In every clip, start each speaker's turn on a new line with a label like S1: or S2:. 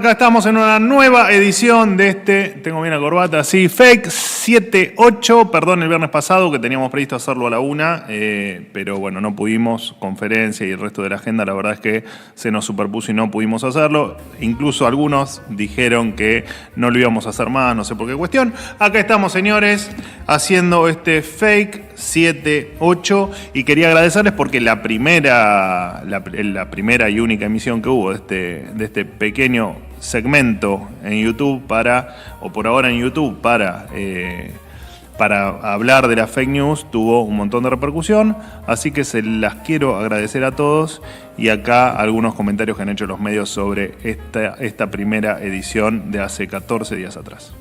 S1: Acá estamos en una nueva edición de tengo bien la corbata, sí, Fake 78, perdón el viernes pasado que teníamos previsto hacerlo a la 1, pero bueno, no pudimos, conferencia y el resto de la agenda, la verdad es que se nos superpuso y no pudimos hacerlo, incluso algunos dijeron que no lo íbamos a hacer más, no sé por qué cuestión. Acá estamos, señores, haciendo Fake 78 y quería agradecerles porque la primera y única emisión que hubo de este pequeño segmento en YouTube por ahora en YouTube para hablar de las fake news tuvo un montón de repercusión, así que se las quiero agradecer a todos y acá algunos comentarios que han hecho los medios sobre esta primera edición de hace 14 días atrás.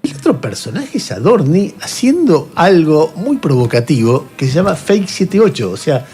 S2: El otro personaje es Adorni haciendo algo muy provocativo que se llama Fake 78, o sea,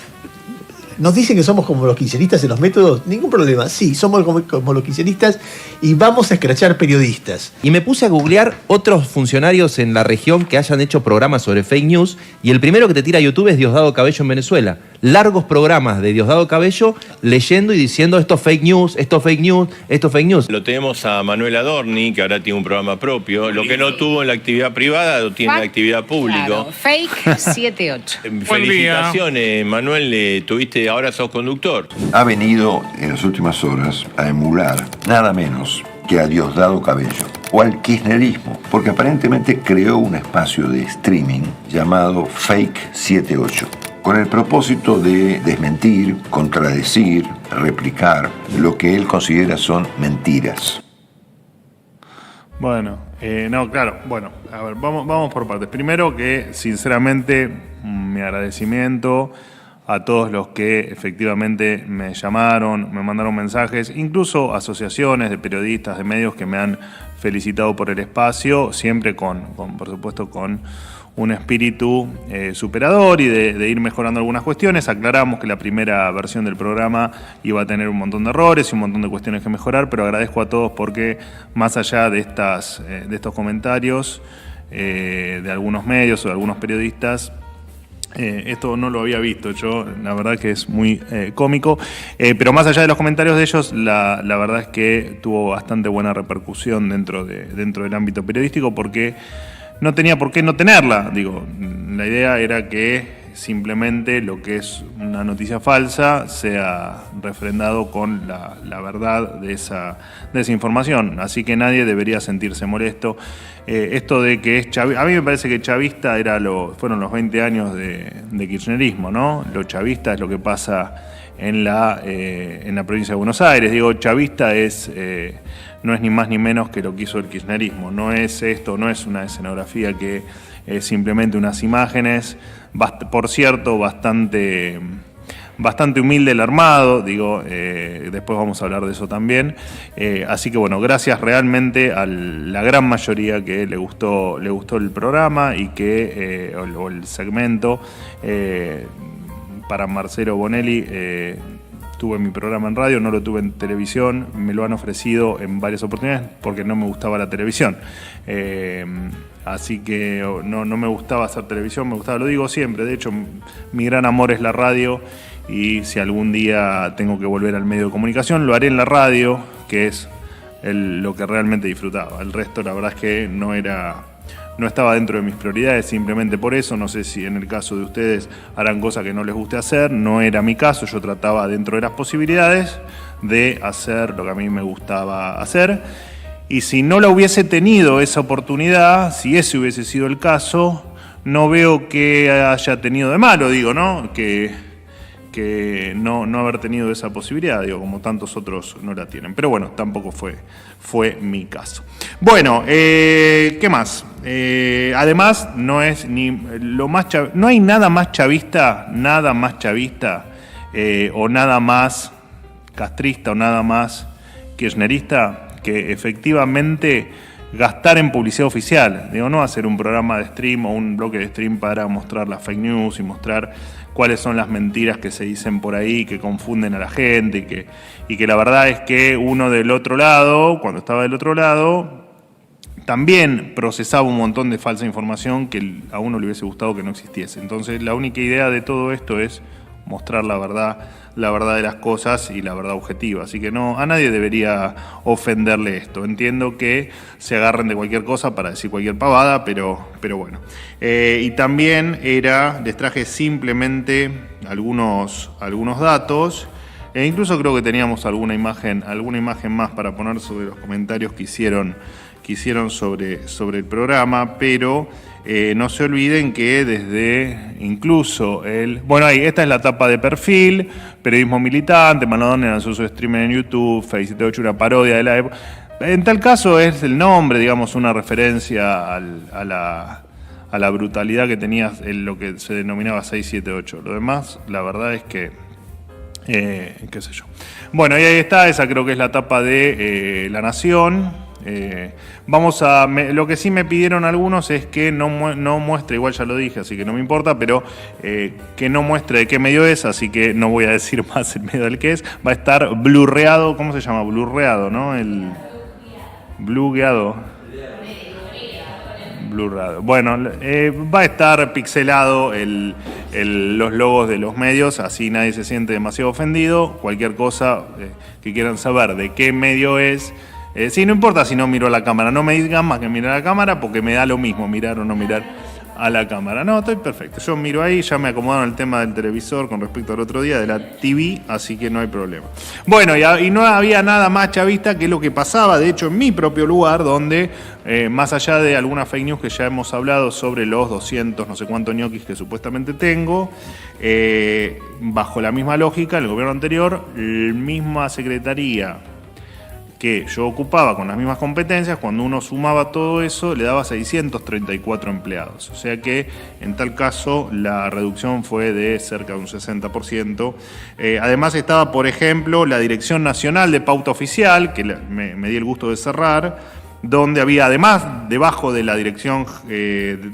S2: nos dicen que somos como los kirchneristas en los métodos, ningún problema, sí, somos como los kirchneristas y vamos a escrachar periodistas.
S3: Y me puse a googlear otros funcionarios en la región que hayan hecho programas sobre fake news y el primero que te tira a YouTube es Diosdado Cabello en Venezuela. Largos programas de Diosdado Cabello leyendo y diciendo esto es fake news, esto es fake news, esto es fake news.
S4: Lo tenemos a Manuel Adorni, que ahora tiene un programa propio. Lo que no tuvo en la actividad privada lo tiene en la actividad pública.
S5: Claro, Fake 78.
S4: Felicitaciones, Manuel, ahora sos conductor.
S6: Ha venido en las últimas horas a emular nada menos que a Diosdado Cabello o al kirchnerismo, porque aparentemente creó un espacio de streaming llamado Fake 78. Con el propósito de desmentir, contradecir, replicar lo que él considera son mentiras.
S1: Bueno, a ver, vamos por partes. Primero que, sinceramente, mi agradecimiento a todos los que efectivamente me llamaron, me mandaron mensajes, incluso asociaciones de periodistas, de medios que me han felicitado por el espacio, siempre por supuesto, con un espíritu superador y de ir mejorando algunas cuestiones. Aclaramos que la primera versión del programa iba a tener un montón de errores y un montón de cuestiones que mejorar, pero agradezco a todos porque más allá de estos comentarios de algunos medios o de algunos periodistas, esto no lo había visto yo, la verdad que es muy cómico, pero más allá de los comentarios de ellos, la verdad es que tuvo bastante buena repercusión dentro del ámbito periodístico porque no tenía por qué no tenerla. Digo, la idea era que simplemente lo que es una noticia falsa sea refrendado con la verdad de esa información. Así que nadie debería sentirse molesto. Esto de que es chavista, a mí me parece que chavista fueron los 20 años de kirchnerismo, ¿no? Lo chavista es lo que pasa en la provincia de Buenos Aires. Digo, chavista no es ni más ni menos que lo que hizo el kirchnerismo. No es una escenografía que es simplemente unas imágenes. Por cierto, bastante humilde el armado, después vamos a hablar de eso también. Así que bueno, gracias realmente a la gran mayoría que le gustó el programa y o el segmento. Para Marcelo Bonelli, tuve mi programa en radio, no lo tuve en televisión, me lo han ofrecido en varias oportunidades porque no me gustaba la televisión. Así que no me gustaba hacer televisión, lo digo siempre, de hecho mi gran amor es la radio y si algún día tengo que volver al medio de comunicación lo haré en la radio, que es lo que realmente disfrutaba. El resto la verdad es que no estaba dentro de mis prioridades, simplemente por eso. No sé si en el caso de ustedes harán cosas que no les guste hacer, no era mi caso, yo trataba dentro de las posibilidades de hacer lo que a mí me gustaba hacer. Y si no la hubiese tenido esa oportunidad, si ese hubiese sido el caso, no veo que haya tenido de malo, ¿no? Que no haber tenido esa posibilidad, como tantos otros no la tienen. Pero bueno, tampoco fue mi caso. Bueno, ¿qué más? Además, no hay nada más chavista, o nada más castrista, o nada más kirchnerista que efectivamente gastar en publicidad oficial. No hacer un programa de stream o un bloque de stream para mostrar las fake news y mostrar cuáles son las mentiras que se dicen por ahí, que confunden a la gente y que la verdad es que uno del otro lado, cuando estaba del otro lado, también procesaba un montón de falsa información que a uno le hubiese gustado que no existiese. Entonces la única idea de todo esto es mostrar la verdad de las cosas y la verdad objetiva. Así que no, a nadie debería ofenderle esto. Entiendo que se agarren de cualquier cosa para decir cualquier pavada, pero bueno. Y también les traje simplemente algunos datos. E incluso creo que teníamos alguna imagen más para poner sobre los comentarios que hicieron sobre el programa, pero no se olviden que desde incluso bueno, ahí, esta es la tapa de perfil, periodismo militante, Manodón lanzó su streamer en YouTube, Face78, una parodia de la época. En tal caso es el nombre, digamos, una referencia a la brutalidad que tenía en lo que se denominaba 678. Lo demás, la verdad es que qué sé yo. Bueno, y ahí está, esa creo que es la tapa de La Nación. Lo que sí me pidieron algunos es que no muestre, igual ya lo dije, así que no me importa, pero que no muestre de qué medio es, así que no voy a decir más el medio del que es. Va a estar blurreado, ¿cómo se llama? Blurreado, ¿no? El blugueado. Blurrado. Bueno, va a estar pixelado los logos de los medios, así nadie se siente demasiado ofendido. Cualquier cosa que quieran saber de qué medio es, sí, no importa si no miro a la cámara, no me digan más que mirar a la cámara porque me da lo mismo mirar o no mirar a la cámara. No, estoy perfecto. Yo miro ahí, ya me acomodaron el tema del televisor con respecto al otro día, de la TV, así que no hay problema. Bueno, y no había nada más chavista que lo que pasaba, de hecho, en mi propio lugar, donde, más allá de algunas fake news que ya hemos hablado sobre los 200, no sé cuántos ñoquis que supuestamente tengo, bajo la misma lógica, el gobierno anterior, la misma secretaría que yo ocupaba con las mismas competencias, cuando uno sumaba todo eso, le daba 634 empleados. O sea que, en tal caso, la reducción fue de cerca de un 60%. Además estaba, por ejemplo, la Dirección Nacional de Pauta Oficial, que me di el gusto de cerrar, donde había, además, debajo de la Dirección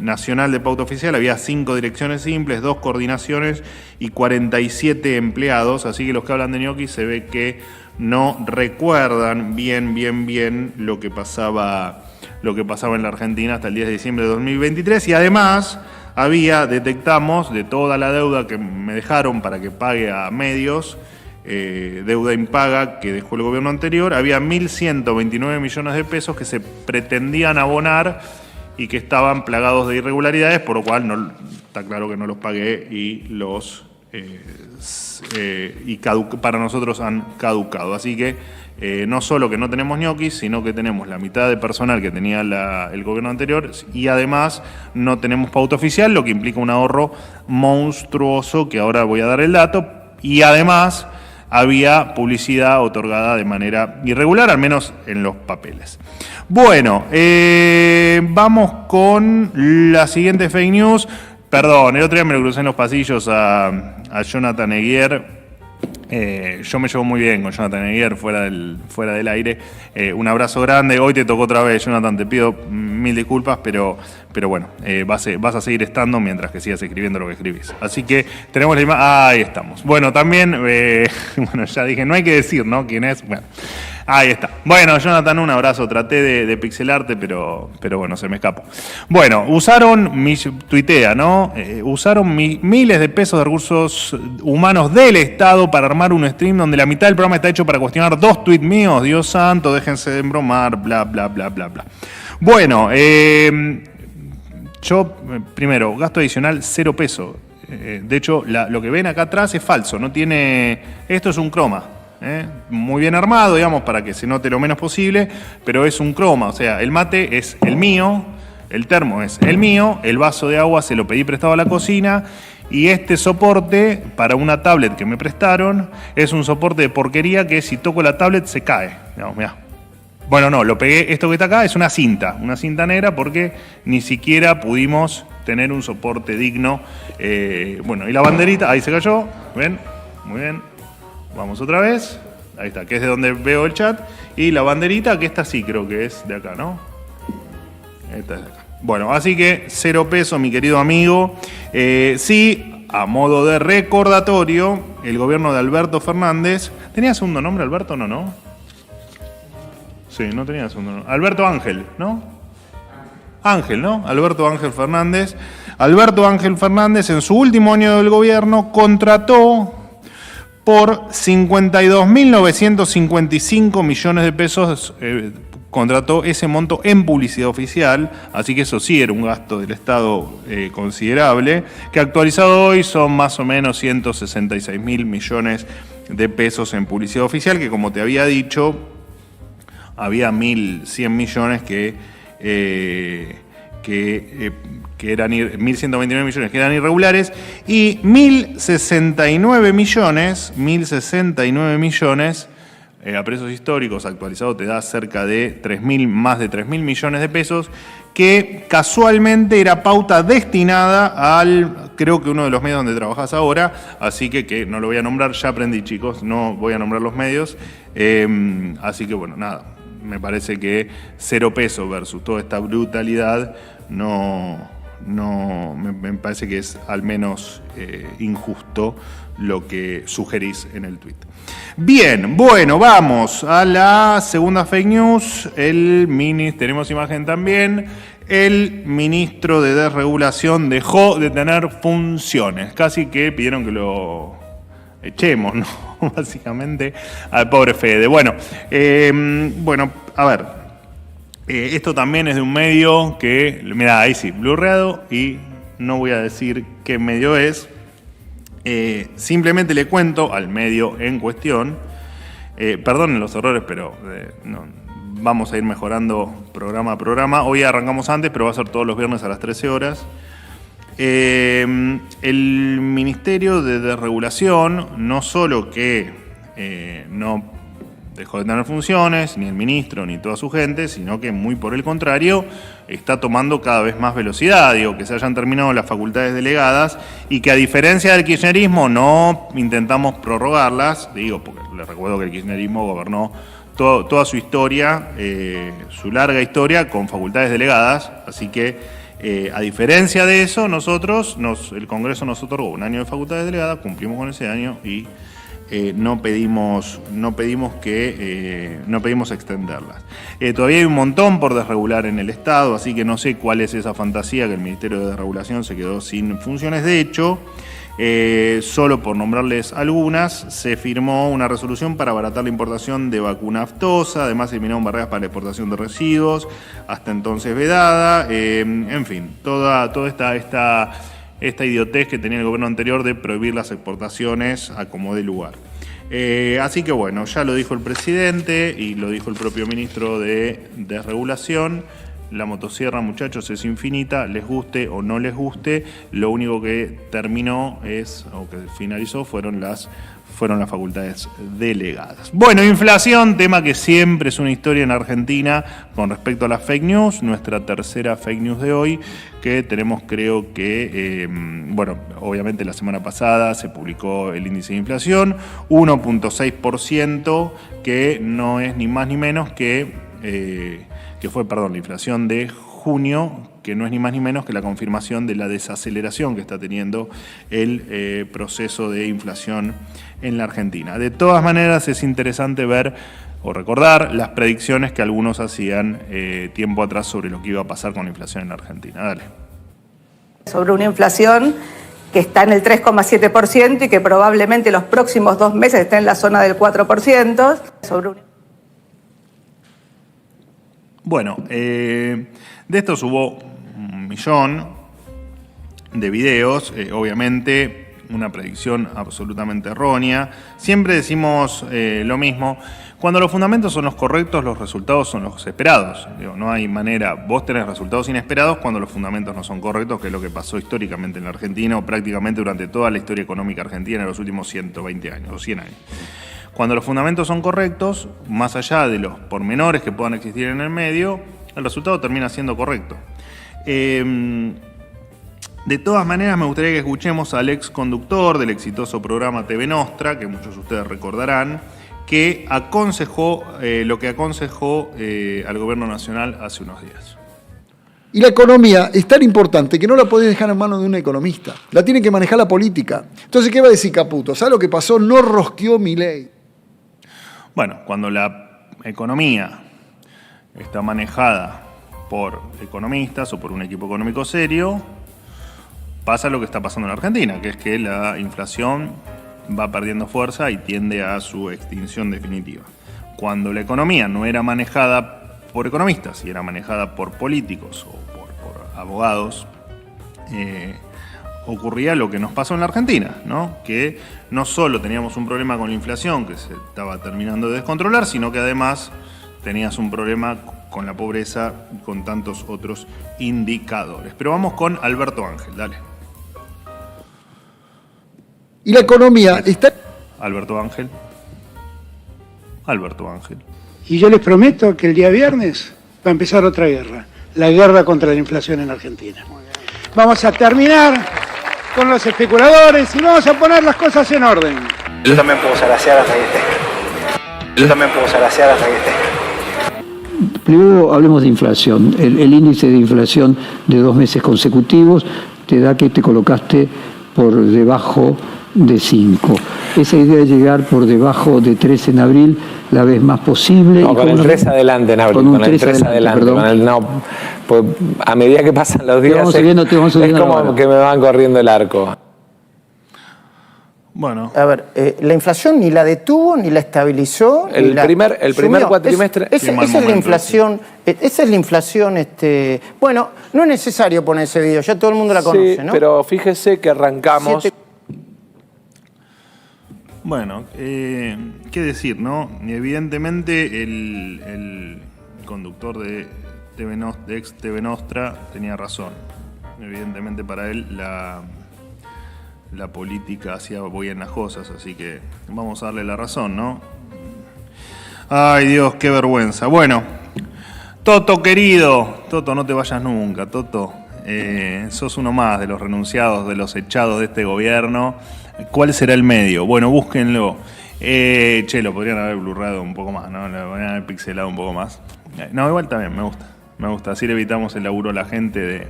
S1: Nacional de Pauta Oficial, había 5 direcciones simples, 2 coordinaciones y 47 empleados. Así que los que hablan de ñoquis se ve que no recuerdan bien lo que pasaba en la Argentina hasta el 10 de diciembre de 2023. Y además detectamos de toda la deuda que me dejaron para que pague a medios, deuda impaga que dejó el gobierno anterior, había 1.129 millones de pesos que se pretendían abonar y que estaban plagados de irregularidades, por lo cual está claro que no los pagué y para nosotros han caducado. Así que no solo que no tenemos ñoquis, sino que tenemos la mitad de personal que tenía el gobierno anterior y además no tenemos pauta oficial, lo que implica un ahorro monstruoso, que ahora voy a dar el dato, y además había publicidad otorgada de manera irregular, al menos en los papeles. Bueno, vamos con la siguiente fake news. Perdón, el otro día me lo crucé en los pasillos a Jonathan Eguier. Yo me llevo muy bien con Jonathan Eguier fuera del aire. Un abrazo grande. Hoy te tocó otra vez, Jonathan. Te pido mil disculpas, pero bueno, vas a seguir estando mientras que sigas escribiendo lo que escribís. Así que tenemos la imagen. Ahí estamos. Bueno, también, bueno, ya dije, no hay que decir, ¿no? ¿Quién es? Bueno. Ahí está. Bueno, Jonathan, un abrazo. Traté de pixelarte, pero bueno, se me escapó. Bueno, tuitea, ¿no? Usaron miles de pesos de recursos humanos del Estado para armar un stream donde la mitad del programa está hecho para cuestionar 2 tweets míos. Dios santo, déjense de embromar, bla, bla, bla, bla, bla. Bueno, yo, primero, gasto adicional 0 pesos. De hecho, lo que ven acá atrás es falso. No tiene. Esto es un croma. Muy bien armado, digamos, para que se note lo menos posible, pero es un croma, o sea, el mate es el mío, el termo es el mío, el vaso de agua se lo pedí prestado a la cocina, y este soporte para una tablet que me prestaron es un soporte de porquería que si toco la tablet se cae, digamos, mirá. Bueno, no, lo pegué, esto que está acá es una cinta negra, porque ni siquiera pudimos tener un soporte digno. Bueno, y la banderita, ahí se cayó, ¿ven? Muy bien. Vamos otra vez, ahí está, que es de donde veo el chat, y la banderita, que esta sí creo que es de acá, ¿no? Esta es de acá. Bueno, así que 0 pesos, mi querido amigo. Sí, a modo de recordatorio, el gobierno de Alberto Fernández, ¿tenía segundo nombre Alberto? No. Sí, no tenía segundo nombre. Alberto Ángel, ¿no? Ángel, ¿no? Alberto Ángel Fernández. Alberto Ángel Fernández, en su último año del gobierno, contrató por 52.955 millones de pesos, contrató ese monto en publicidad oficial, así que eso sí era un gasto del Estado considerable, que actualizado hoy son más o menos 166.000 millones de pesos en publicidad oficial, que como te había dicho, había 1.100 millones que eran 1.129 millones que eran irregulares y 1.069 millones a precios históricos actualizados te da cerca de más de 3.000 millones de pesos, que casualmente era pauta destinada al, creo que uno de los medios donde trabajas ahora, así que no lo voy a nombrar, ya aprendí, chicos, no voy a nombrar los medios, así que bueno, nada, me parece que 0 pesos versus toda esta brutalidad me parece que es al menos injusto lo que sugerís en el tuit. Bien, bueno, vamos a la segunda fake news. Tenemos imagen también. El ministro de Desregulación dejó de tener funciones. Casi que pidieron que lo echemos, ¿no? Básicamente, al pobre Fede. Bueno, a ver. Esto también es de un medio que, mirá, ahí sí, blurreado, y no voy a decir qué medio es. Simplemente le cuento al medio en cuestión, perdonen los errores, pero vamos a ir mejorando programa a programa. Hoy arrancamos antes, pero va a ser todos los viernes a las 13 horas. El Ministerio de Desregulación no solo que no dejó de tener funciones, ni el ministro, ni toda su gente, sino que muy por el contrario, está tomando cada vez más velocidad. Digo, que se hayan terminado las facultades delegadas y que a diferencia del kirchnerismo no intentamos prorrogarlas, digo, porque les recuerdo que el kirchnerismo gobernó toda su historia, su larga historia, con facultades delegadas, así que a diferencia de eso, el Congreso nos otorgó un año de facultades delegadas, cumplimos con ese año y no pedimos extenderlas. Todavía hay un montón por desregular en el Estado, así que no sé cuál es esa fantasía que el Ministerio de Desregulación se quedó sin funciones. De hecho, solo por nombrarles algunas, se firmó una resolución para abaratar la importación de vacuna aftosa, además se eliminaron barreras para la exportación de residuos, hasta entonces vedada, en fin, toda esta idiotez que tenía el gobierno anterior de prohibir las exportaciones a como dé lugar. Así que bueno, ya lo dijo el presidente y lo dijo el propio ministro de Desregulación. La motosierra, muchachos, es infinita, les guste o no les guste. Lo único que finalizó fueron las facultades delegadas. Bueno, inflación, tema que siempre es una historia en Argentina con respecto a las fake news. Nuestra tercera fake news de hoy, que tenemos, creo que, obviamente la semana pasada se publicó el índice de inflación, 1.6%, que no es ni más ni menos que fue la inflación de junio, que no es ni más ni menos que la confirmación de la desaceleración que está teniendo el proceso de inflación en la Argentina. De todas maneras, es interesante ver o recordar las predicciones que algunos hacían tiempo atrás sobre lo que iba a pasar con la inflación en la Argentina. Dale.
S7: Sobre una inflación que está en el 3,7% y que probablemente los próximos 2 meses esté en la zona del 4%.
S1: Bueno, de estos hubo 1 millón de videos, obviamente una predicción absolutamente errónea. Siempre decimos lo mismo, cuando los fundamentos son los correctos, los resultados son los esperados. Digo, no hay manera, vos tenés resultados inesperados cuando los fundamentos no son correctos, que es lo que pasó históricamente en la Argentina o prácticamente durante toda la historia económica argentina en los últimos 120 años o 100 años. Cuando los fundamentos son correctos, más allá de los pormenores que puedan existir en el medio, el resultado termina siendo correcto. De todas maneras, me gustaría que escuchemos al ex conductor del exitoso programa TV Nostra, que muchos de ustedes recordarán, que aconsejó lo que aconsejó al gobierno nacional hace unos días.
S8: Y la economía es tan importante que no la podés dejar en manos de un economista. La tiene que manejar la política. Entonces, ¿qué va a decir Caputo? ¿Sabes lo que pasó? No rosqueó Milei.
S1: Bueno, cuando la economía está manejada por economistas o por un equipo económico serio, pasa lo que está pasando en Argentina, que es que la inflación va perdiendo fuerza y tiende a su extinción definitiva. Cuando la economía no era manejada por economistas y era manejada por políticos o por abogados, ocurría lo que nos pasó en la Argentina, ¿no? Que no solo teníamos un problema con la inflación que se estaba terminando de descontrolar, sino que además tenías un problema con la pobreza y con tantos otros indicadores. Pero vamos con Alberto Ángel, dale.
S8: Y la economía está...
S1: Alberto Ángel. Alberto Ángel.
S9: Y yo les prometo que el día viernes va a empezar otra guerra, la guerra contra la inflación en Argentina. Vamos a terminar con los especuladores y vamos a poner las cosas en orden.
S10: Yo también puedo zarasear hasta que esté.
S11: Primero hablemos de inflación. El índice de inflación de 2 meses consecutivos te da que te colocaste por debajo de 5. Esa idea de llegar por debajo de 3 en abril la vez más posible.
S10: No, con el 3 adelante en abril. Con el 3 adelante. Pues a medida que pasan los días es como que me van corriendo el arco.
S1: Bueno.
S12: A ver, la inflación ni la detuvo, ni la estabilizó.
S10: El primer cuatrimestre...
S12: Esa es la inflación. Esa es la inflación. Bueno, no es necesario poner ese video, ya todo el mundo la conoce,
S10: sí,
S12: ¿no?
S10: Pero fíjese que arrancamos...
S1: Bueno, qué decir, ¿no? Evidentemente el conductor de ex TV Nostra tenía razón. Evidentemente para él la política hacía boya en las cosas, así que vamos a darle la razón, ¿no? Ay Dios, qué vergüenza. Bueno, Toto querido, Toto, no te vayas nunca, Toto. Sos uno más de los renunciados, de los echados de este gobierno. ¿Cuál será el medio? Bueno, búsquenlo. Lo podrían haber blurrado un poco más, ¿no? Lo podrían haber pixelado un poco más. No, igual también, me gusta. Así le evitamos el laburo a la gente de...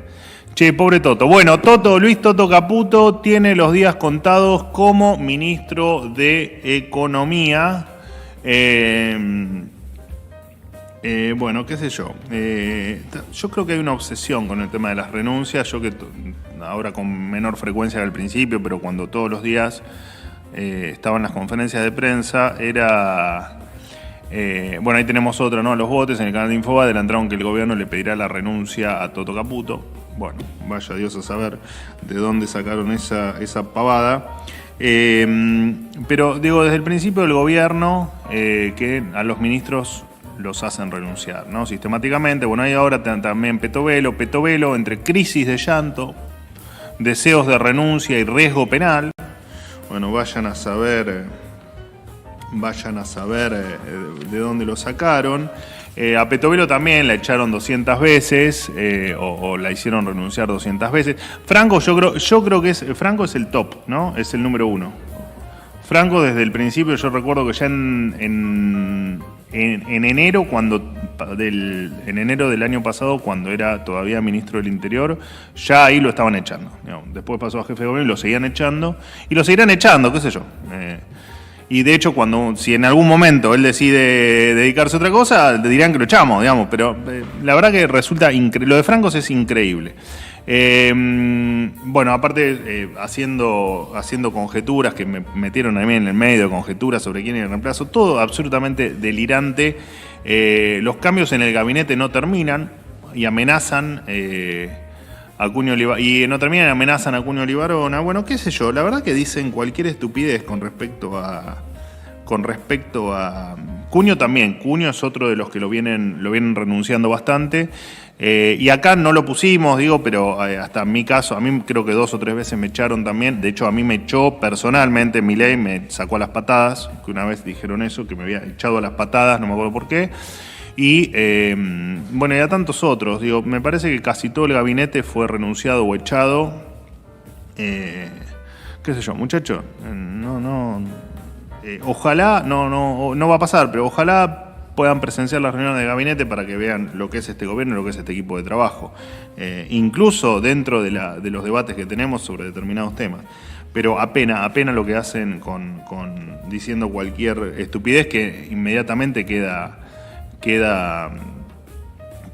S1: Che, pobre Toto. Bueno, Luis Toto Caputo tiene los días contados como ministro de Economía. Bueno, qué sé yo. Yo creo que hay una obsesión con el tema de las renuncias. Yo que ahora con menor frecuencia que al principio, pero cuando todos los días estaban las conferencias de prensa, era... bueno, ahí tenemos otra, ¿no? Los botes en el canal de Infobae adelantaron que el gobierno le pedirá la renuncia a Toto Caputo. Bueno, vaya Dios a saber de dónde sacaron esa pavada. Pero digo, desde el principio del gobierno, que a los ministros los hacen renunciar, ¿no? Sistemáticamente. Bueno, hay ahora también Petovelo, entre crisis de llanto, deseos de renuncia y riesgo penal. Bueno, vayan a saber de dónde lo sacaron. A Petovelo también la echaron 200 veces o la hicieron renunciar 200 veces. Franco, yo creo que Franco es el top, ¿no? Es el número 1. Franco desde el principio, yo recuerdo que ya en enero, en enero del año pasado, cuando era todavía ministro del Interior, ya ahí lo estaban echando. Después pasó a jefe de gobierno y lo seguían echando. Y lo seguirán echando, qué sé yo. Y de hecho, si en algún momento él decide dedicarse a otra cosa, le dirán que lo echamos, digamos. Pero la verdad que resulta increíble. Lo de Francos es increíble. Bueno, aparte haciendo conjeturas que me metieron a mí en el medio de conjeturas sobre quién era el reemplazo, todo absolutamente delirante. Los cambios en el gabinete no terminan y amenazan a Cuño amenazan a Cuño Libarona. Bueno, qué sé yo, la verdad que dicen cualquier estupidez con respecto a Cuño también. Cuño es otro de los que lo vienen renunciando bastante. Y acá no lo pusimos, pero hasta en mi caso, a mí creo que 2 o 3 veces me echaron también. De hecho, a mí me echó personalmente Milei, me sacó a las patadas, que una vez dijeron eso, que me había echado a las patadas, no me acuerdo por qué. Y bueno, y a tantos otros. Me parece que casi todo el gabinete fue renunciado o echado. Qué sé yo, muchachos, ojalá, no va a pasar, pero ojalá puedan presenciar las reuniones de gabinete para que vean lo que es este gobierno y lo que es este equipo de trabajo. Incluso dentro de los debates que tenemos sobre determinados temas. Pero apenas lo que hacen con diciendo cualquier estupidez que inmediatamente queda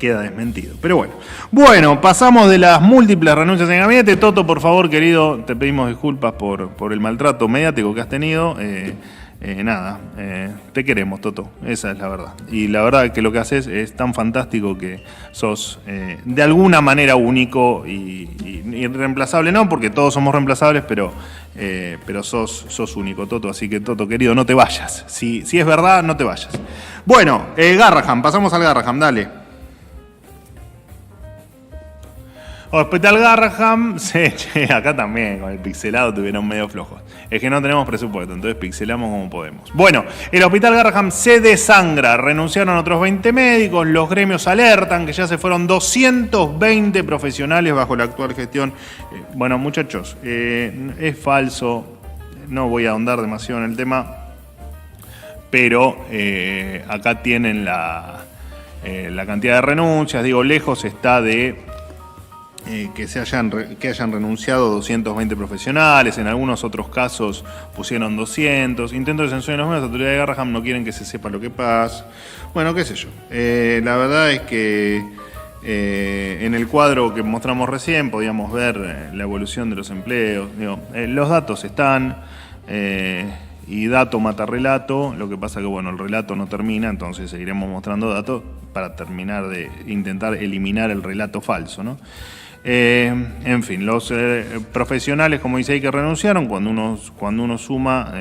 S1: queda desmentido. Pero bueno, pasamos de las múltiples renuncias en el gabinete. Toto, por favor, querido, te pedimos disculpas por el maltrato mediático que has tenido. Te queremos, Toto, esa es la verdad. Y la verdad que lo que haces es tan fantástico que sos de alguna manera único y irreemplazable, no, porque todos somos reemplazables, pero sos único, Toto. Así que, Toto, querido, no te vayas. Si es verdad, no te vayas. Bueno, Garrahan, pasamos al Garrahan, dale. Hospital Garrahan, acá también con el pixelado tuvieron medio flojos. Es que no tenemos presupuesto, entonces pixelamos como podemos. Bueno, el Hospital Garrahan se desangra, renunciaron otros 20 médicos, los gremios alertan que ya se fueron 220 profesionales bajo la actual gestión. Bueno, muchachos, es falso, no voy a ahondar demasiado en el tema, pero acá tienen la cantidad de renuncias, digo, lejos está de... que hayan renunciado 220 profesionales, en algunos otros casos pusieron 200, intentos de censura en los medios, las autoridades de Garrahan no quieren que se sepa lo que pasa. Bueno, qué sé yo. La verdad es que en el cuadro que mostramos recién podíamos ver la evolución de los empleos. Los datos están, y dato mata relato, lo que pasa que el relato no termina, entonces seguiremos mostrando datos para terminar de intentar eliminar el relato falso, ¿no? En fin, los profesionales, como dice ahí, que renunciaron, cuando uno suma,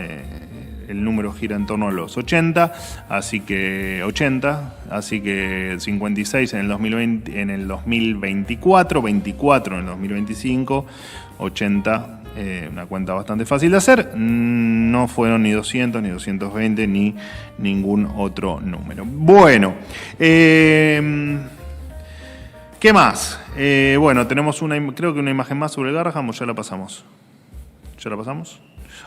S1: el número gira en torno a los 80, así que 56 en el 2020, en el 2024, 24 en el 2025, 80, una cuenta bastante fácil de hacer. No fueron ni 200, ni 220, ni ningún otro número. Bueno, ¿qué más? Tenemos creo que una imagen más sobre el Garrahan, ¿o ya la pasamos? ¿Ya la pasamos?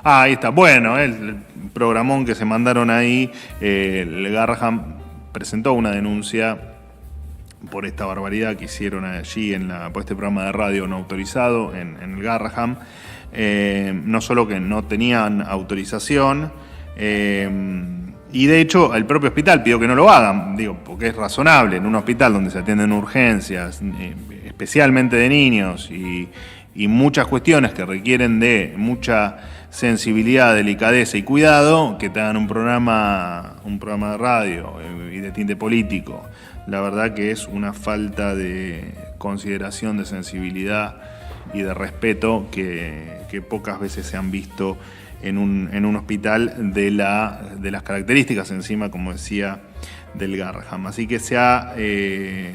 S1: Ahí está. Bueno, el programón que se mandaron ahí, el Garrahan presentó una denuncia por esta barbaridad que hicieron allí por este programa de radio no autorizado en el Garrahan. No solo que no tenían autorización, y de hecho el propio hospital pidió que no lo hagan, porque es razonable en un hospital donde se atienden urgencias, especialmente de niños, y muchas cuestiones que requieren de mucha sensibilidad, delicadeza y cuidado, que te hagan un programa de radio y de tinte político. La verdad que es una falta de consideración, de sensibilidad y de respeto que pocas veces se han visto en un hospital de las características encima, como decía, del Garrahan. Así que se ha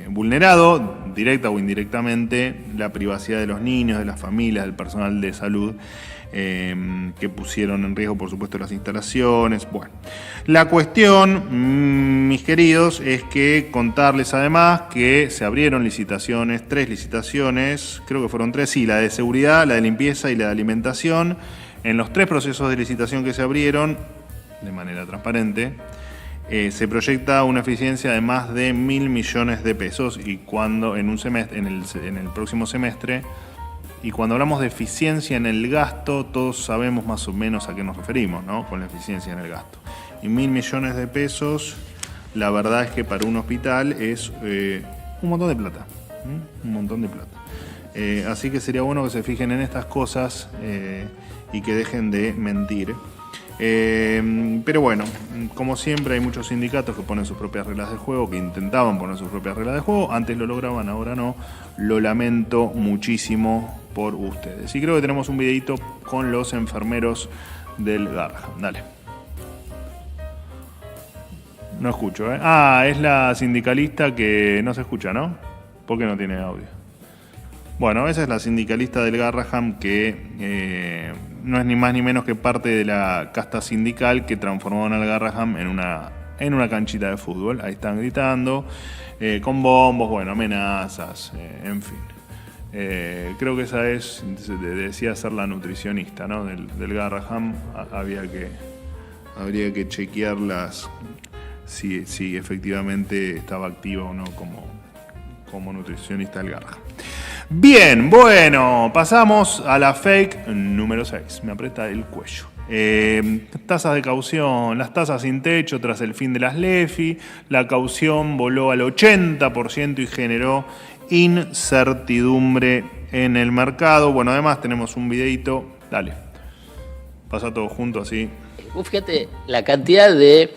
S1: vulnerado, directa o indirectamente, la privacidad de los niños, de las familias, del personal de salud, que pusieron en riesgo, por supuesto, las instalaciones. Bueno, la cuestión, mis queridos, es que contarles además que se abrieron licitaciones, 3 licitaciones, creo que fueron 3, sí, la de seguridad, la de limpieza y la de alimentación. En los 3 procesos de licitación que se abrieron, de manera transparente, se proyecta una eficiencia de más de 1.000 millones de pesos, y cuando en el próximo semestre, y cuando hablamos de eficiencia en el gasto, todos sabemos más o menos a qué nos referimos, ¿no? Con la eficiencia en el gasto. Y 1.000 millones de pesos, la verdad es que para un hospital es un montón de plata. Un montón de plata. Así que sería bueno que se fijen en estas cosas y que dejen de mentir. Pero bueno, como siempre hay muchos sindicatos que ponen sus propias reglas de juego, que intentaban poner sus propias reglas de juego, antes lo lograban, ahora no. Lo lamento muchísimo por ustedes. Y creo que tenemos un videito con los enfermeros del Garrahan. Dale. No escucho, ¿eh? Ah, es la sindicalista que no se escucha, ¿no? ¿Por qué no tiene audio? Bueno, esa es la sindicalista del Garrahan que no es ni más ni menos que parte de la casta sindical que transformaron al Garrahan en una canchita de fútbol. Ahí están gritando, con bombos, bueno, amenazas, en fin. Creo que esa decía ser la nutricionista, ¿no? del Garrahan. Habría que chequearlas si efectivamente estaba activa o no como nutricionista del Garrahan. Bien, bueno, pasamos a la fake número 6. Me aprieta el cuello. Tasas de caución, las tasas sin techo tras el fin de las LEFI, la caución voló al 80% y generó incertidumbre en el mercado. Bueno, además tenemos un videito, dale, pasa todo junto así.
S13: Fíjate la cantidad de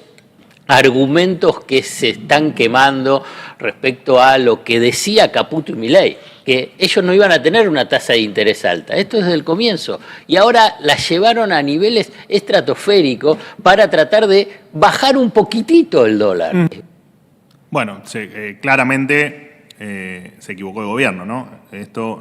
S13: argumentos que se están quemando respecto a lo que decía Caputo y Milei, que ellos no iban a tener una tasa de interés alta. Esto es desde el comienzo. Y ahora la llevaron a niveles estratosféricos para tratar de bajar un poquitito el dólar.
S1: Bueno, claramente se equivocó el gobierno, ¿no?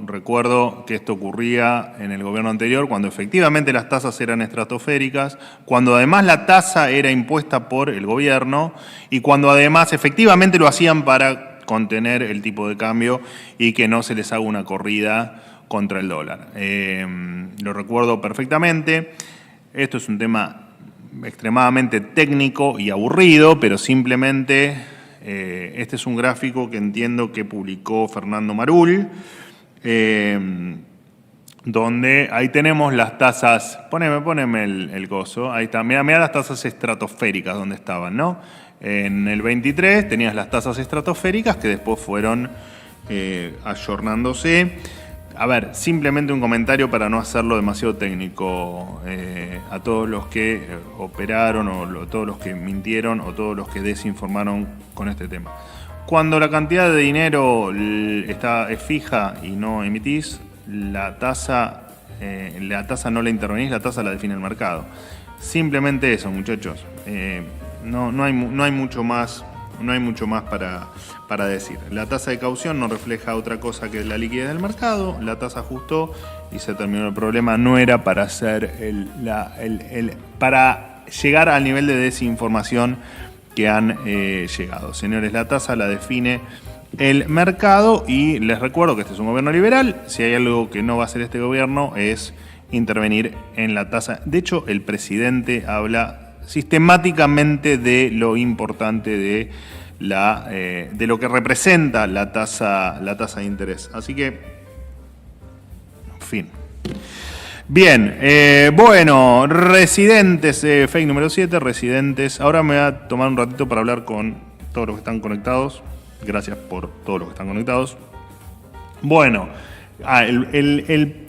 S1: Recuerdo que esto ocurría en el gobierno anterior, cuando efectivamente las tasas eran estratosféricas, cuando además la tasa era impuesta por el gobierno y cuando además efectivamente lo hacían para contener el tipo de cambio y que no se les haga una corrida contra el dólar. Lo recuerdo perfectamente. Esto es un tema extremadamente técnico y aburrido, pero simplemente este es un gráfico que entiendo que publicó Fernando Marul, donde ahí tenemos las tasas, poneme el coso, ahí está, mirá las tasas estratosféricas donde estaban, ¿no? En el 23 tenías las tasas estratosféricas que después fueron ayornándose. A ver, simplemente un comentario para no hacerlo demasiado técnico a todos los que operaron o todos los que mintieron o todos los que desinformaron con este tema. Cuando la cantidad de dinero es fija y no emitís, la tasa no la intervenís, la tasa la define el mercado. Simplemente eso, muchachos. No hay mucho más. No hay mucho más para decir. La tasa de caución no refleja otra cosa que la liquidez del mercado. La tasa ajustó y se terminó el problema. No era para hacer para llegar al nivel de desinformación que han llegado. Señores, la tasa la define el mercado y les recuerdo que este es un gobierno liberal. Si hay algo que no va a hacer este gobierno es intervenir en la tasa. De hecho, el presidente habla sistemáticamente de lo importante de lo que representa la tasa de interés. Así que, en fin. Bien, bueno, residentes, fake número 7, residentes. Ahora me voy a tomar un ratito para hablar con todos los que están conectados. Gracias por todos los que están conectados. Bueno, el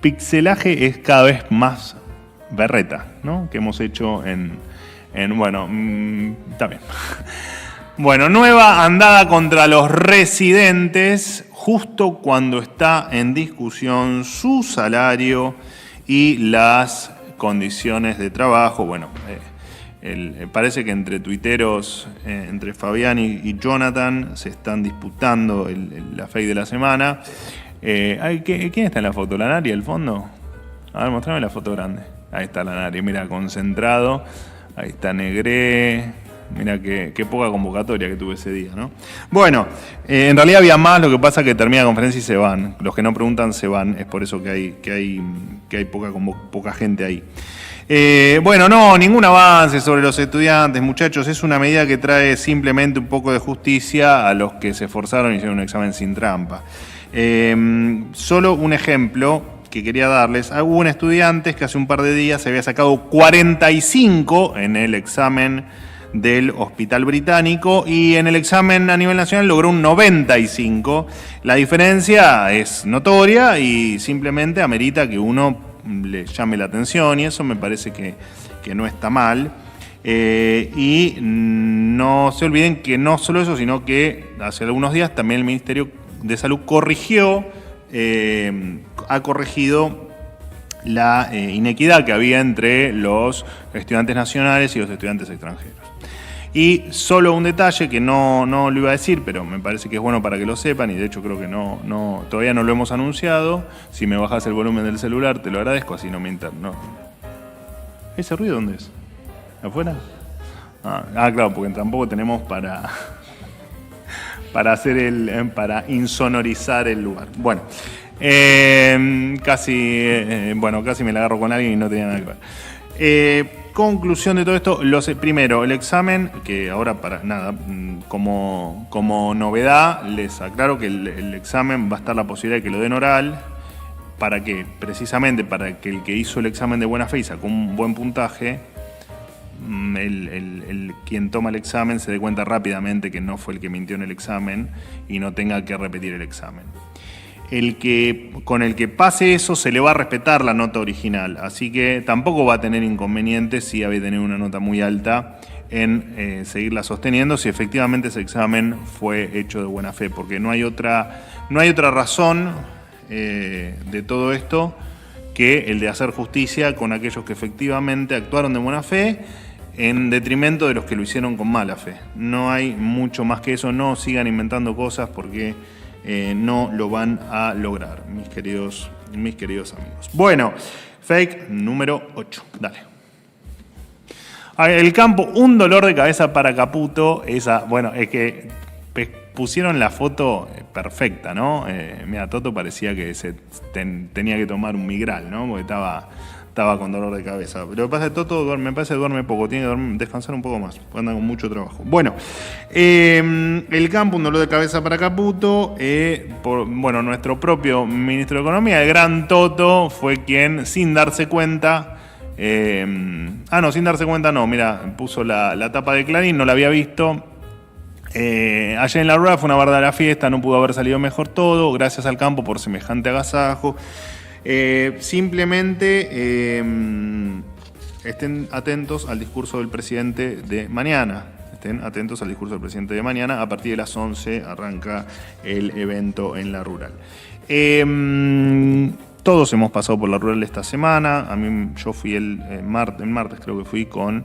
S1: pixelaje es cada vez más berreta, ¿no? Que hemos hecho bueno, está bien. Bueno, nueva andada contra los residentes justo cuando está en discusión su salario y las condiciones de trabajo. Bueno, parece que entre tuiteros, entre Fabián y Jonathan, se están disputando la fake de la semana. ¿Quién está en la foto? ¿La Nari al fondo? A ver, mostrame la foto grande. Ahí está la Nari, mira, concentrado. Ahí está Negré. Mira qué poca convocatoria que tuve ese día, ¿no? Bueno, en realidad había más, lo que pasa es que termina la conferencia y se van. Los que no preguntan se van, es por eso que hay poca gente ahí. Bueno, no, ningún avance sobre los estudiantes, muchachos. Es una medida que trae simplemente un poco de justicia a los que se esforzaron y hicieron un examen sin trampa. Solo un ejemplo que quería darles. Hubo un estudiante que hace un par de días se había sacado 45 en el examen del Hospital Británico y en el examen a nivel nacional logró un 95. La diferencia es notoria y simplemente amerita que uno le llame la atención y eso me parece que no está mal. Y no se olviden que no solo eso, sino que hace algunos días también el Ministerio de Salud ha corregido la inequidad que había entre los estudiantes nacionales y los estudiantes extranjeros. Y solo un detalle que no lo iba a decir, pero me parece que es bueno para que lo sepan, y de hecho creo que todavía no lo hemos anunciado. Si me bajas el volumen del celular te lo agradezco, así no me interno. ¿Ese ruido dónde es? ¿Afuera? Claro, porque tampoco tenemos para insonorizar el lugar. Bueno, casi me la agarro con alguien y no tenía nada que ver. Conclusión de todo esto, primero, el examen, que ahora para nada, como novedad, les aclaro que el examen va a estar la posibilidad de que lo den oral, ¿Para qué? Precisamente para que el que hizo el examen de buena fe y sacó un buen puntaje, quien toma el examen se dé cuenta rápidamente que no fue el que mintió en el examen y no tenga que repetir el examen. Con el que pase eso se le va a respetar la nota original, así que tampoco va a tener inconvenientes si había tenido una nota muy alta en seguirla sosteniendo si efectivamente ese examen fue hecho de buena fe, porque no hay otra razón de todo esto que el de hacer justicia con aquellos que efectivamente actuaron de buena fe en detrimento de los que lo hicieron con mala fe. No hay mucho más que eso, no sigan inventando cosas porque no lo van a lograr, mis queridos amigos. Bueno, fake número 8, dale. El campo, un dolor de cabeza para Caputo. Bueno, es que pusieron la foto perfecta, ¿no? Mira, Toto parecía que tenía que tomar un Migral, ¿no? Porque estaba con dolor de cabeza. Pero lo que pasa es que Toto me parece que duerme poco, tiene que descansar un poco más, porque anda con mucho trabajo. Bueno, el campo, un dolor de cabeza para Caputo. Nuestro propio ministro de Economía, el gran Toto, fue quien, sin darse cuenta... sin darse cuenta no, mira, puso la tapa de Clarín, no la había visto. Ayer en la rueda fue una verdadera fiesta, no pudo haber salido mejor todo, gracias al campo por semejante agasajo. Simplemente estén atentos al discurso del presidente de mañana. Estén atentos al discurso del presidente de mañana. A partir de las 11 arranca el evento en la rural. Todos hemos pasado por la rural esta semana. Yo fui el martes creo que fui con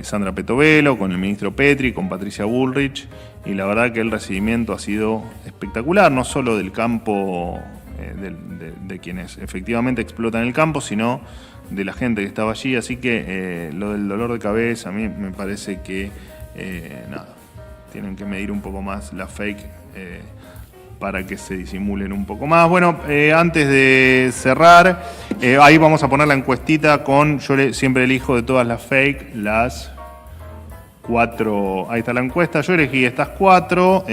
S1: Sandra Petovelo, con el ministro Petri, con Patricia Bullrich, y la verdad que el recibimiento ha sido espectacular, no solo del campo, de quienes efectivamente explotan el campo, sino de la gente que estaba allí, así que lo del dolor de cabeza a mí me parece que tienen que medir un poco más la fake para que se disimulen un poco más. Bueno, antes de cerrar, ahí vamos a poner la encuestita yo siempre elijo de todas las fake, las 4, ahí está la encuesta, yo elegí estas 4,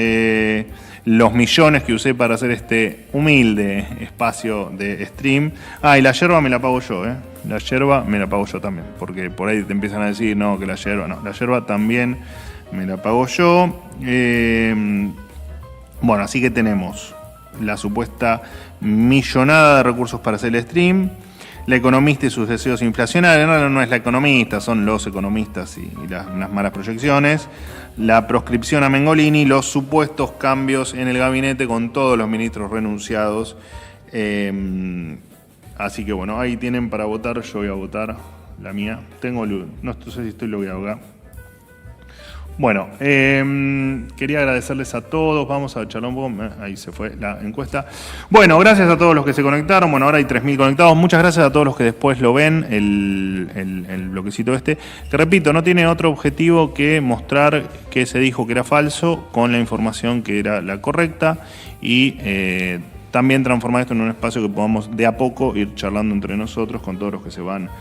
S1: los millones que usé para hacer este humilde espacio de stream. Y la yerba me la pago yo, la yerba me la pago yo también, porque por ahí te empiezan a decir, no, que la yerba también me la pago yo. Bueno, así que tenemos la supuesta millonada de recursos para hacer el stream, la economista y sus deseos inflacionarios, no es la economista, son los economistas y unas malas proyecciones, la proscripción a Mengolini, los supuestos cambios en el gabinete con todos los ministros renunciados. Así que bueno, ahí tienen para votar, yo voy a votar la mía. No sé si estoy logueado acá. Bueno, quería agradecerles a todos, vamos a charlar un poco, ahí se fue la encuesta. Bueno, gracias a todos los que se conectaron, bueno, ahora hay 3.000 conectados, muchas gracias a todos los que después lo ven, el bloquecito que repito, no tiene otro objetivo que mostrar que se dijo que era falso con la información que era la correcta y también transformar esto en un espacio que podamos de a poco ir charlando entre nosotros con todos los que se van.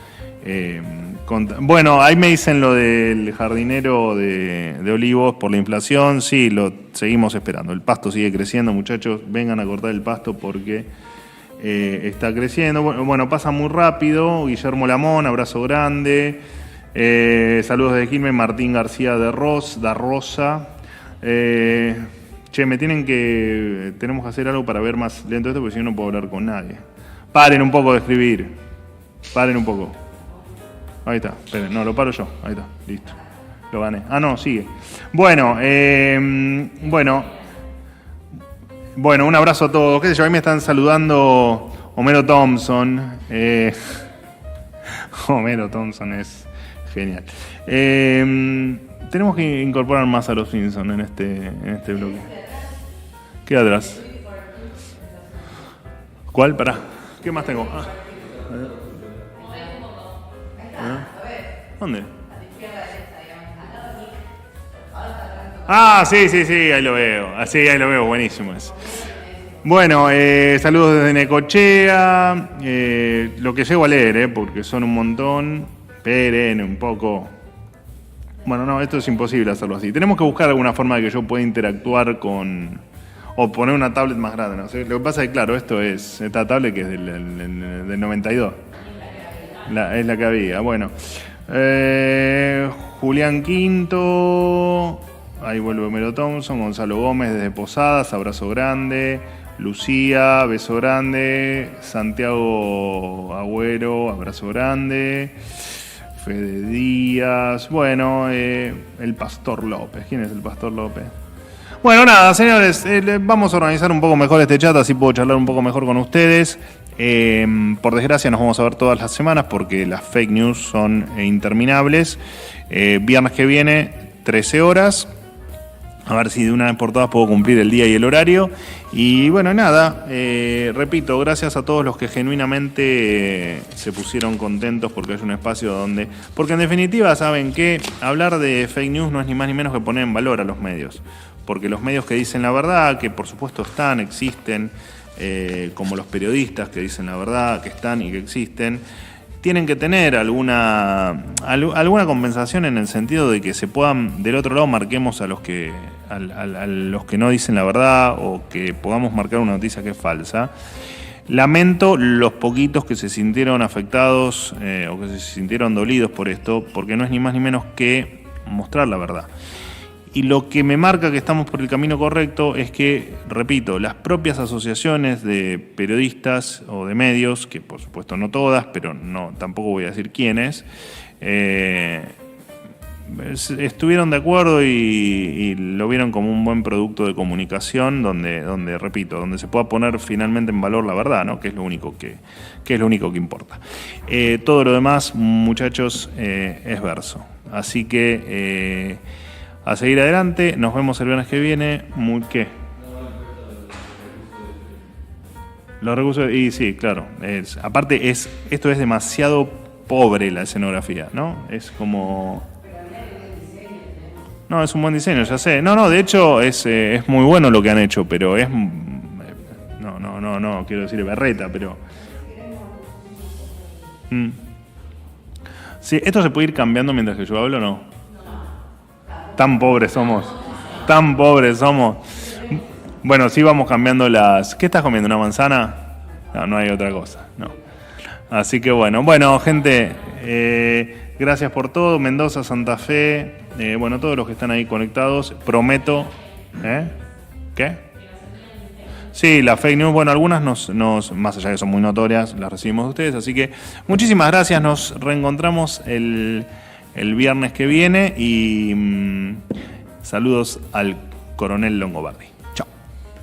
S1: Bueno, ahí me dicen lo del jardinero de Olivos por la inflación. Sí, lo seguimos esperando. El pasto sigue creciendo, muchachos. Vengan a cortar el pasto porque está creciendo. Bueno, pasa muy rápido. Guillermo Lamón, abrazo grande. Saludos de Quilmes, Martín García de Rosa. Tenemos que hacer algo para ver más lento esto, porque si no, no puedo hablar con nadie. Paren un poco de escribir. Paren un poco. Ahí está, esperen, no, lo paro yo. Ahí está, listo. Lo gané. No, sigue. Bueno, un abrazo a todos. ¿Qué sé yo? Ahí me están saludando Homero Thompson. Homero Thompson es genial. Tenemos que incorporar más a los Simpsons en este bloque. Queda atrás. ¿Cuál? Pará. ¿Qué más tengo? ¿Dónde? Sí, ahí lo veo. Sí, ahí lo veo, buenísimo eso. Bueno, saludos desde Necochea. Lo que llego a leer, porque son un montón. Esperen un poco. Bueno, no, esto es imposible hacerlo así. Tenemos que buscar alguna forma de que yo pueda interactuar con... O poner una tablet más grande, ¿no? Lo que pasa es que, claro, esta tablet que es del 92. Es la que había. Bueno. Julián Quinto. Ahí vuelve Homero Thompson. Gonzalo Gómez desde Posadas. Abrazo grande. Lucía, beso grande. Santiago Agüero, abrazo grande. Fede Díaz. Bueno, el Pastor López. ¿Quién es el Pastor López? Bueno, nada, señores, vamos a organizar un poco mejor este chat, así puedo charlar un poco mejor con ustedes. Por desgracia nos vamos a ver todas las semanas porque las fake news son interminables. Viernes que viene, 13 horas. A ver si de una vez por todas puedo cumplir el día y el horario. Y bueno, nada, repito, gracias a todos los que genuinamente se pusieron contentos porque es un espacio donde... Porque en definitiva, ¿saben qué? Hablar de fake news no es ni más ni menos que poner en valor a los medios. Porque los medios que dicen la verdad, que por supuesto existen, como los periodistas que dicen la verdad, que están y que existen, tienen que tener alguna compensación en el sentido de que se puedan, del otro lado marquemos a los que no dicen la verdad o que podamos marcar una noticia que es falsa. Lamento los poquitos que se sintieron afectados o que se sintieron dolidos por esto, porque no es ni más ni menos que mostrar la verdad. Y lo que me marca que estamos por el camino correcto es que, repito, las propias asociaciones de periodistas o de medios, que por supuesto no todas, pero no tampoco voy a decir quiénes, estuvieron de acuerdo y lo vieron como un buen producto de comunicación donde repito, donde se pueda poner finalmente en valor la verdad, ¿no? Que es lo único que importa. Todo lo demás, muchachos, es verso. Así que... a seguir adelante, nos vemos el viernes que viene. ¿Qué? Los recursos, y sí, claro. Aparte, esto es demasiado pobre la escenografía, ¿no? Es como... No, es un buen diseño, ya sé. No, de hecho, es muy bueno lo que han hecho, pero es... No, quiero decir berreta, pero... Sí, ¿esto se puede ir cambiando mientras que yo hablo o no? Tan pobres somos. Bueno, sí vamos cambiando las... ¿Qué estás comiendo? ¿Una manzana? No hay otra cosa. No. Así que bueno, gente, gracias por todo. Mendoza, Santa Fe, todos los que están ahí conectados. Prometo... ¿Qué? Sí, las fake news, algunas más allá de que son muy notorias, las recibimos de ustedes. Así que muchísimas gracias. Nos reencontramos el viernes que viene y saludos al coronel Longobardi.